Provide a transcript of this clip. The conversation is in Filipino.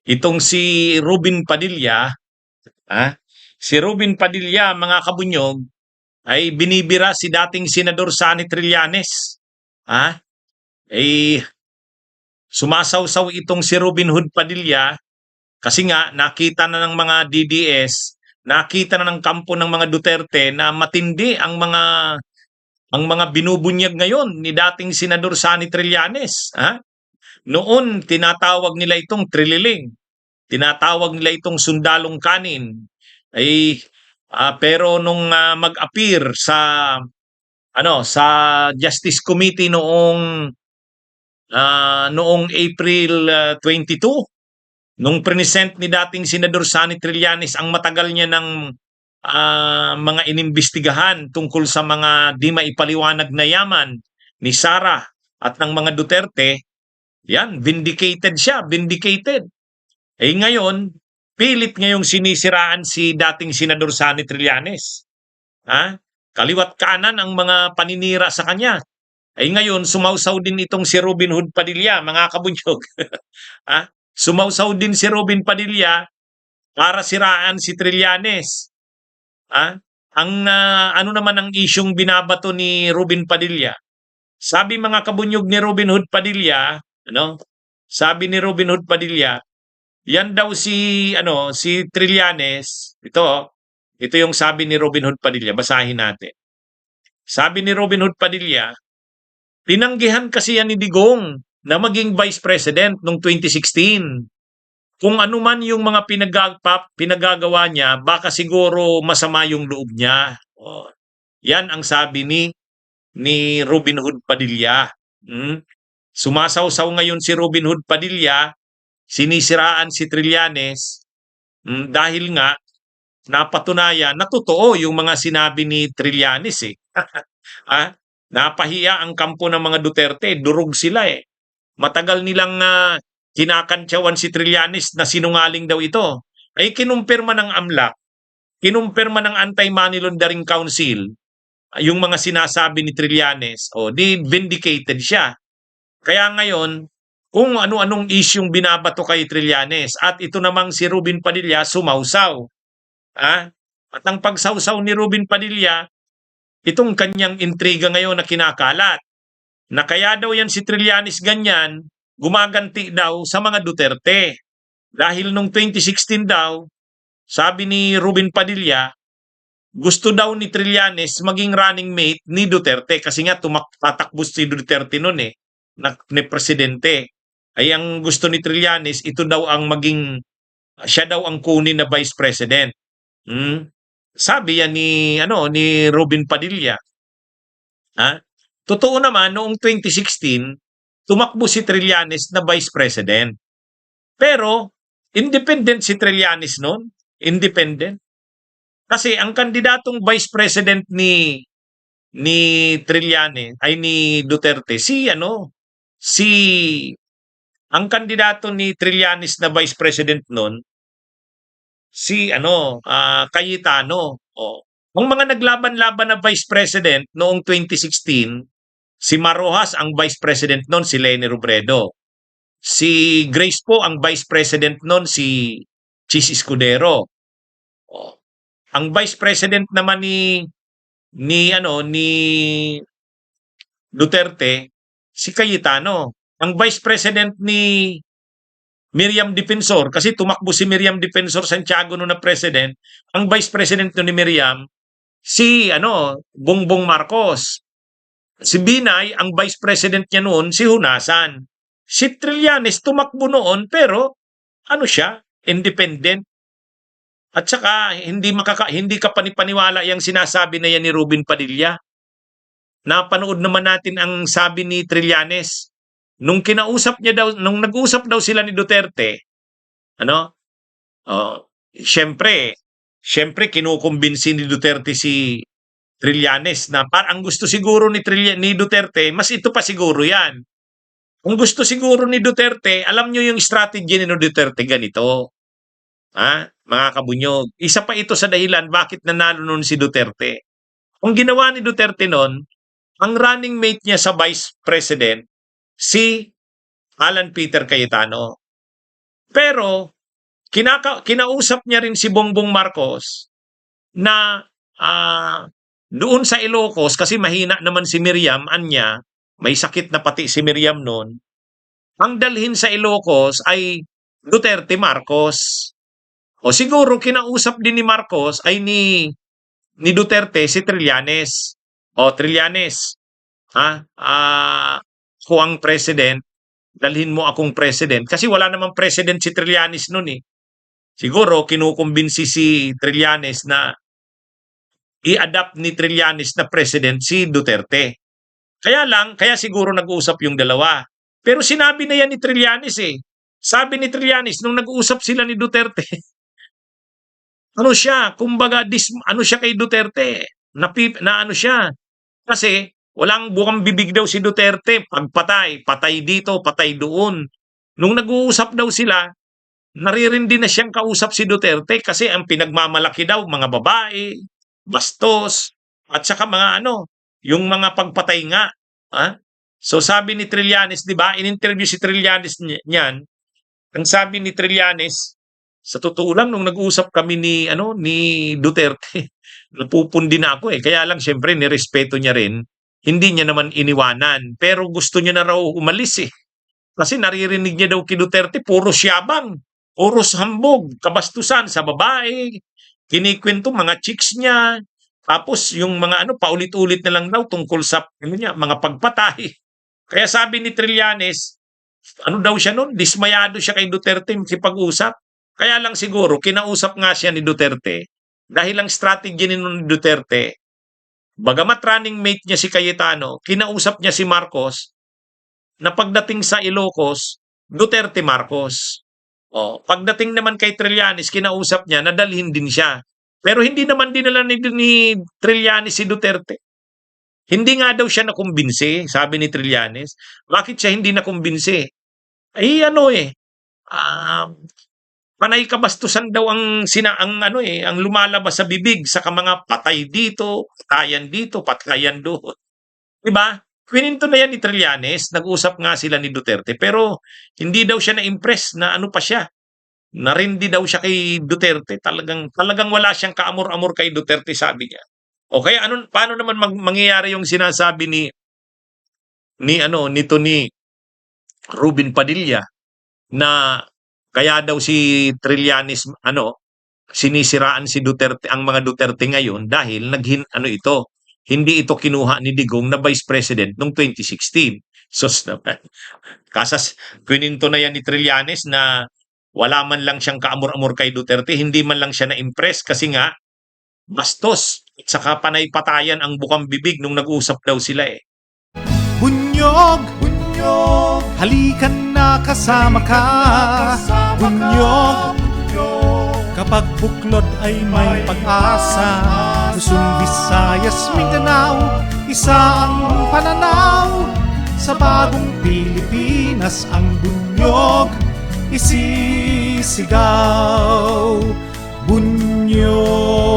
Itong si Robin Padilla, ah, si Robin Padilla, mga kabunyog, ay binibira si dating Senador Sani Trillanes. Ah, eh, sumasawsaw itong si Robin Hood Padilla kasi nga nakita na ng mga DDS, nakita na ng kampo ng mga Duterte na matindi ang mga binubunyag ngayon ni dating Senador Sani Trillanes. Noon, tinatawag nila itong trililing. Tinatawag nila itong sundalong kanin. Ay, pero nung mag-appear sa Justice Committee noong April 22, nung present ni dating Senador Sani Trillanes ang matagal niya ng mga inimbestigahan tungkol sa mga di maipaliwanag na yaman ni Sara at ng mga Duterte, yan, vindicated siya, vindicated. Ngayon, pilit ngayong sinisiraan si dating Senador Sani Trillanes. Kaliwat kanan ang mga paninira sa kanya. Ngayon, sumausaw din itong si Robin Hood Padilla, mga kabunyog. Sumausaw din si Robin Padilla para siraan si Trillanes. Ano naman ang isyong binabato ni Robin Padilla? Sabi mga kabunyog ni Robin Hood Padilla, sabi ni Robin Hood Padilla, yan daw si Trillanes, ito yung sabi ni Robin Hood Padilla, basahin natin. Sabi ni Robin Hood Padilla, tinanggihan kasi yan ni Digong na maging Vice President noong 2016. Kung ano man yung mga pinagagawa niya, baka siguro masama yung loob niya. Yan ang sabi ni Robin Hood Padilla. Sumasawsaw ngayon si Robin Hood Padilla, sinisiraan si Trillanes dahil nga napatunayan na totoo yung mga sinabi ni Trillanes napahiya ang kampo ng mga Duterte, durog sila Matagal nilang kinakantyawan si Trillanes na sinungaling daw ito. Kinumpirma ng AMLAC, kinumpirma ng Anti-Money Laundering Council yung mga sinasabi ni Trillanes. Di vindicated siya. Kaya ngayon, kung ano-anong isyong binabato kay Trillanes at ito namang si Robin Padilla sumausaw. At ang pagsawsaw ni Robin Padilla, itong kanyang intriga ngayon na kinakalat, na kaya daw yan si Trillanes ganyan, gumaganti daw sa mga Duterte. Dahil nung 2016 daw, sabi ni Robin Padilla, gusto daw ni Trillanes maging running mate ni Duterte kasi nga tatakbo si Duterte noon ni presidente. Ang gusto ni Trillanes, ito daw ang siya daw ang kunin na Vice President. Sabi yan ni Robin Padilla. Totoo naman, noong 2016, tumakbo si Trillanes na Vice President. Pero, independent si Trillanes noon. Independent. Kasi ang kandidatong Vice President ni Trillanes, ay ni Duterte, ang kandidato ni Trillanes na Vice President noon, Cayetano. Ang mga naglaban-laban na Vice President noong 2016, si Marojas ang Vice President noon, si Leni Robredo. Si Grace po ang Vice President noon, si Chis Escudero. Ang Vice President naman ni Duterte, si Cayetano. Ang Vice President ni Miriam Defensor, kasi tumakbo si Miriam Defensor Santiago noon na President, ang Vice President ni Miriam, si Bongbong Marcos. Si Binay, ang Vice President niya noon, si Hunasan. Si Trillanes tumakbo noon pero siya, independent. At saka hindi ka panipaniwala yung sinasabi na yan ni Robin Padilla. Napanood naman natin ang sabi ni Trillanes nung nag-usap daw sila ni Duterte. Syempre kinukumbinsi ni Duterte si Trillanes na ang gusto siguro ni Duterte, mas ito pa siguro yan. Kung gusto siguro ni Duterte, alam nyo yung strategy ni Duterte ganito. Mga kabunyog. Isa pa ito sa dahilan bakit nanalo noon si Duterte. Ang ginawa ni Duterte noon, ang running mate niya sa Vice President, si Alan Peter Cayetano. Pero kinausap niya rin si Bongbong Marcos na doon sa Ilocos, kasi mahina naman si Miriam, anya, may sakit na pati si Miriam noon, ang dalhin sa Ilocos ay Duterte Marcos. O siguro kinausap din ni Marcos ay ni Duterte si Trillanes. O Trillanes, ako ang president, dalhin mo akong president. Kasi wala namang president si Trillanes noon eh. Siguro kinukumbinsi si Trillanes na i-adapt ni Trillanes na president si Duterte. Kaya siguro nag-uusap yung dalawa. Pero sinabi na yan ni Trillanes eh. Sabi ni Trillanes nung nag-uusap sila ni Duterte, ano siya, kumbaga ano siya kay Duterte, na ano siya. Kasi walang bukang bibig daw si Duterte, pagpatay, patay dito, patay doon. Nung nag-uusap daw sila, naririndi na siyang kausap si Duterte kasi ang pinagmamalaki daw mga babae, bastos, at saka mga yung mga pagpatay nga. So sabi ni Trillanes, 'di ba? In-interview si Trillanes niyan. Ang sabi ni Trillanes, sa totoo lang nung nag-usap kami ni Duterte, napupundi na ako eh. Kaya lang siyempre nirespeto niya rin. Hindi niya naman iniwanan, pero gusto niya na raw umalis eh. Kasi naririnig niya daw kay Duterte, puro siyabang, puro hambog, kabastusan sa babae, kinikwento mga chicks niya, tapos yung mga paulit-ulit na lang daw tungkol sa mga pagpatay. Kaya sabi ni Trillanes, daw siya noon, dismayado siya kay Duterte makipag-usap. Kaya lang siguro, kinausap nga siya ni Duterte, dahil ang strategy ni Duterte, bagamat running mate niya si Cayetano, kinausap niya si Marcos, na pagdating sa Ilocos, Duterte Marcos. Pagdating naman kay Trillanes, kinausap niya, nadalhin din siya. Pero hindi naman dinala ni Trillanes si Duterte. Hindi nga daw siya nakumbinsi, sabi ni Trillanes. Bakit siya hindi nakumbinsi? Ay panay kabastusan daw ang lumalabas sa bibig sa mga patay dito, patayan doon. 'Di ba? Kwininto na yan ni Trillanes, nag-usap nga sila ni Duterte, pero hindi daw siya na-impress na pa siya. Narindi daw siya kay Duterte, talagang wala siyang kaamor-amor kay Duterte, sabi niya. O kaya paano naman mangyayari yung sinasabi nito ni Ruben Padilla na kaya daw si Trillanes sinisiraan si Duterte, ang mga Duterte ngayon dahil hindi ito kinuha ni Digong na Vice President noong 2016. Sus naman. Kwininto na yan ni Trillanes na wala man lang siyang kaamor-amor kay Duterte, hindi man lang siya na-impress kasi nga bastos at saka panay-patayan ang bukang bibig nung nag-usap daw sila eh. Bunyog, bunyog, halikan na kasama ka. Bunyog, kapag buklod ay may pag-asa. Luzon, Visayas, Mindanao, isa ang pananaw. Sa bagong Pilipinas ang bunyog isisigaw. Bunyog.